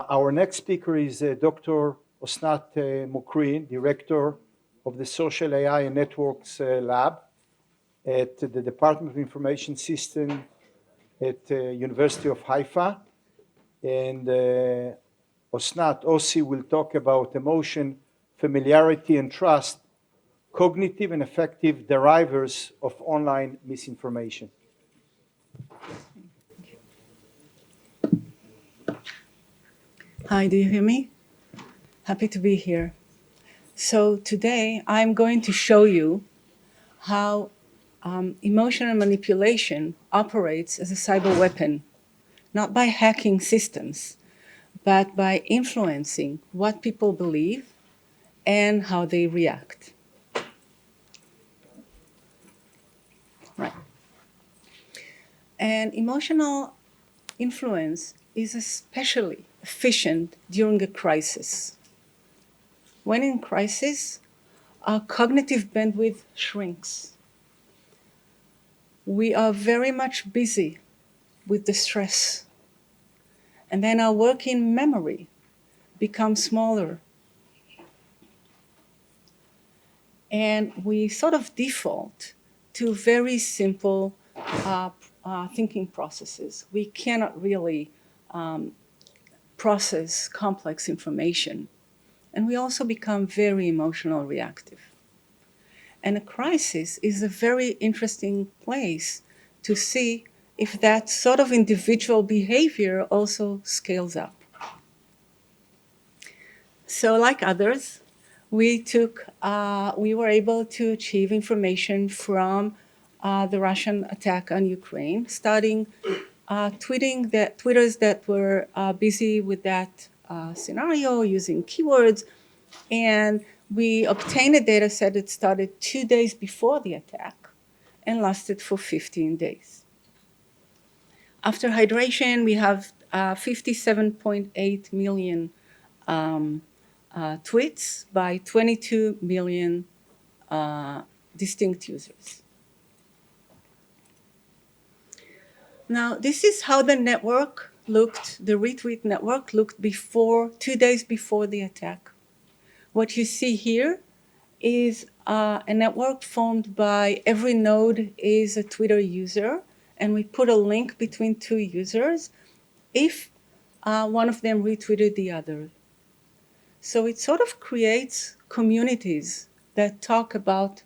Our next speaker is Dr. Osnat Morkyn, Director of the Social AI and Networks Lab at the Department of Information System at University of Haifa. And Osnat, OSI, will talk about emotion, familiarity, and trust, cognitive and affective derivers of online misinformation. Hi, do you hear me? Happy to be here. So today I'm going to show you how emotional manipulation operates as a cyber weapon, not by hacking systems, but by influencing what people believe and how they react. Right. And emotional influence is especially efficient during a crisis. When in crisis, our cognitive bandwidth shrinks. We are very much busy with the stress. And then our working memory becomes smaller. And we sort of default to very simple thinking processes. We cannot really process complex information. And we also become very emotional reactive. And a crisis is a very interesting place to see if that sort of individual behavior also scales up. So like others, we were able to achieve information from the Russian attack on Ukraine, starting Twitters that were busy with that scenario using keywords. And we obtained a data set that started 2 days before the attack and lasted for 15 days. After hydration, we have 57.8 million tweets by 22 million distinct users. Now, this is how the network looked, the retweet network looked 2 days before the attack. What you see here is a network formed by every node is a Twitter user, and we put a link between two users if one of them retweeted the other. So it sort of creates communities that talk about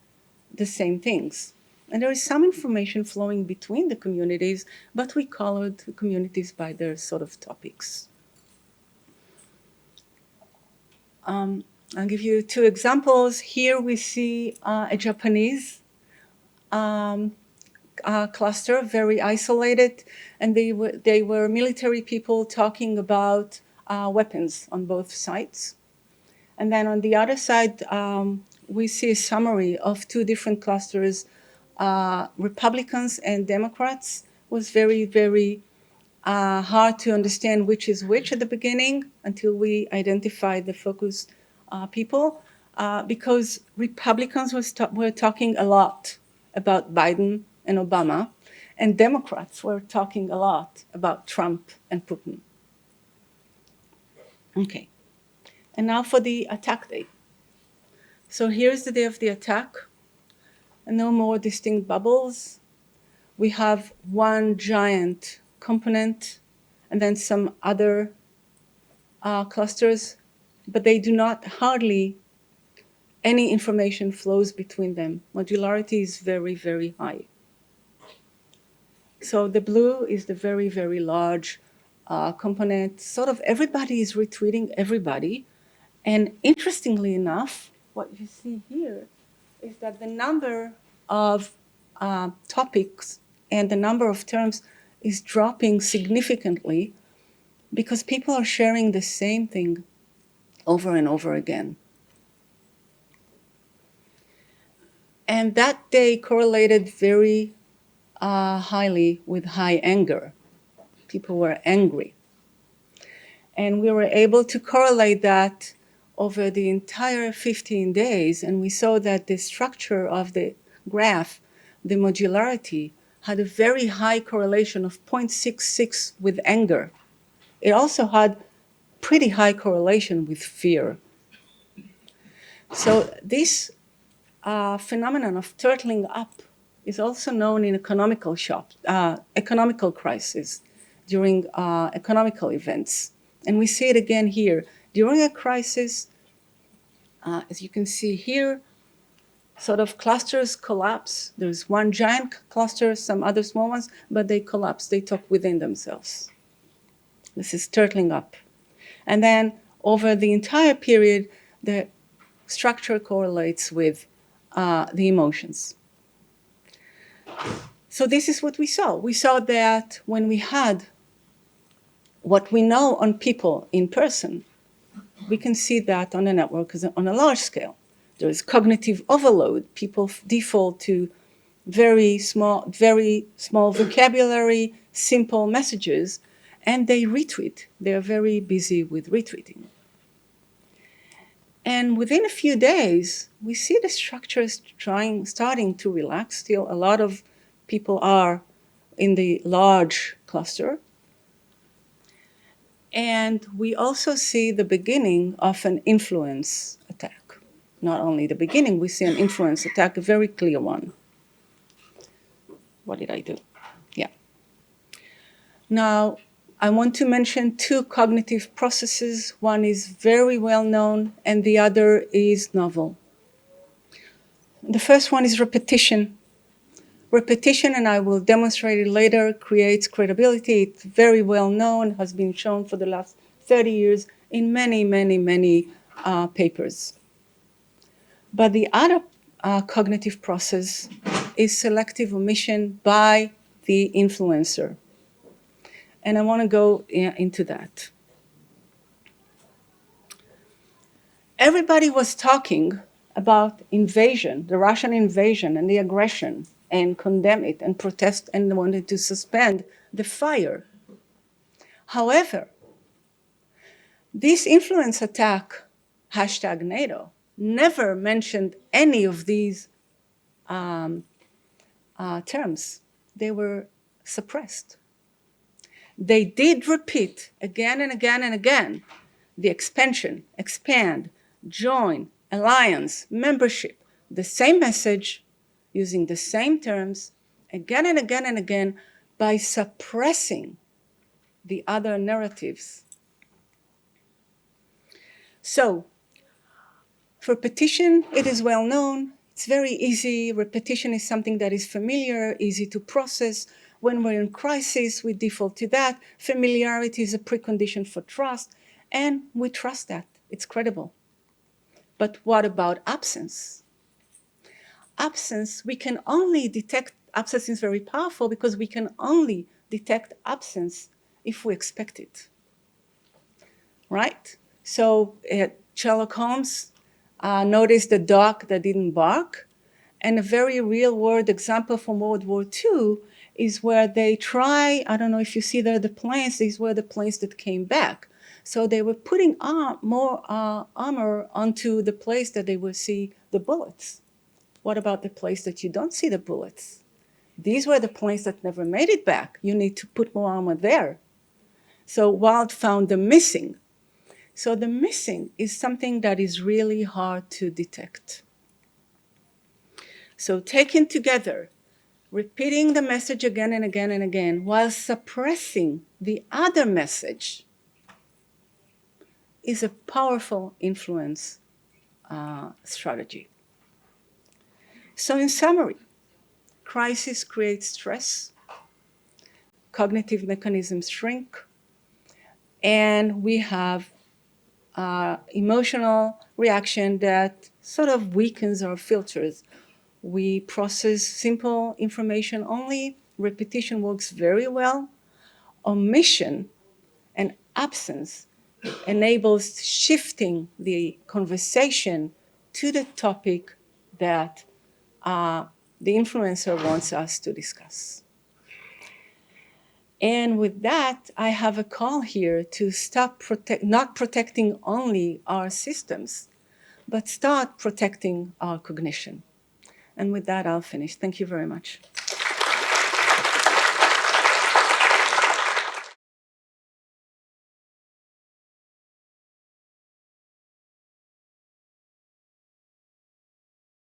the same things. And there is some information flowing between the communities, but we colored the communities by their sort of topics. I'll give you two examples. Here we see a Japanese cluster, very isolated, and they were military people talking about weapons on both sides. And then on the other side, we see a summary of two different clusters, Republicans and Democrats. It was very, very hard to understand which is which at the beginning until we identified the focus people, because Republicans were talking a lot about Biden and Obama, and Democrats were talking a lot about Trump and Putin. Okay, and now for the attack day. So here's the day of the attack, and no more distinct bubbles. We have one giant component and then some other clusters, but they do not, hardly any information flows between them. Modularity is very, very high. So the blue is the very, very large component. Sort of everybody is retweeting everybody. And interestingly enough, what you see here is that the number of topics and the number of terms is dropping significantly because people are sharing the same thing over and over again. And that day correlated very highly with high anger. People were angry. And we were able to correlate that over the entire 15 days, and we saw that the structure of the graph, the modularity, had a very high correlation of 0.66 with anger. It also had pretty high correlation with fear. So this phenomenon of turtling up is also known in economical crisis, during economical events. And we see it again here. During a crisis, as you can see here, sort of clusters collapse. There's one giant cluster, some other small ones, but they collapse. They talk within themselves. This is turtling up. And then over the entire period, the structure correlates with the emotions. So this is what we saw. We saw that when we had what we know on people in person, we can see that on a network on a large scale. There is cognitive overload. People default to very small vocabulary, simple messages, and they retweet. They're very busy with retweeting. And within a few days, we see the structures starting to relax. Still, a lot of people are in the large cluster. And we also see the beginning of an influence attack. Not only the beginning, we see an influence attack, a very clear one. What did I do? Yeah. Now, I want to mention two cognitive processes. One is very well known, and the other is novel. The first one is repetition. Repetition, and I will demonstrate it later, creates credibility. It's very well known, has been shown for the last 30 years in many, many, many papers. But the other cognitive process is selective omission by the influencer. And I want to go into that. Everybody was talking about invasion, the Russian invasion and the aggression, and condemn it and protest and wanted to suspend the fire. However, this influence attack, #NATO, never mentioned any of these terms. They were suppressed. They did repeat again and again and again the expansion, expand, join, alliance, membership, the same message, using the same terms again and again and again, by suppressing the other narratives. So, for repetition, it is well known. It's very easy. Repetition is something that is familiar, easy to process. When we're in crisis, we default to that. Familiarity is a precondition for trust, and we trust that. It's credible. But what about absence? Absence, we can only detect, absence is very powerful because we can only detect absence if we expect it, right? So Sherlock Holmes noticed the dog that didn't bark, and a very real-world example from World War II is where they try, I don't know if you see there the planes, these were the planes that came back. So they were putting more armor onto the place that they would see the bullets. What about the place that you don't see the bullets? These were the planes that never made it back. You need to put more armor there. So Wild found the missing. So the missing is something that is really hard to detect. So taken together, repeating the message again and again and again while suppressing the other message is a powerful influence strategy. So in summary, crisis creates stress, cognitive mechanisms shrink, and we have emotional reaction that sort of weakens our filters. We process simple information only. Repetition works very well. Omission and absence enables shifting the conversation to the topic that the influencer wants us to discuss. And with that, I have a call here to stop not protecting only our systems, but start protecting our cognition. And with that, I'll finish. Thank you very much.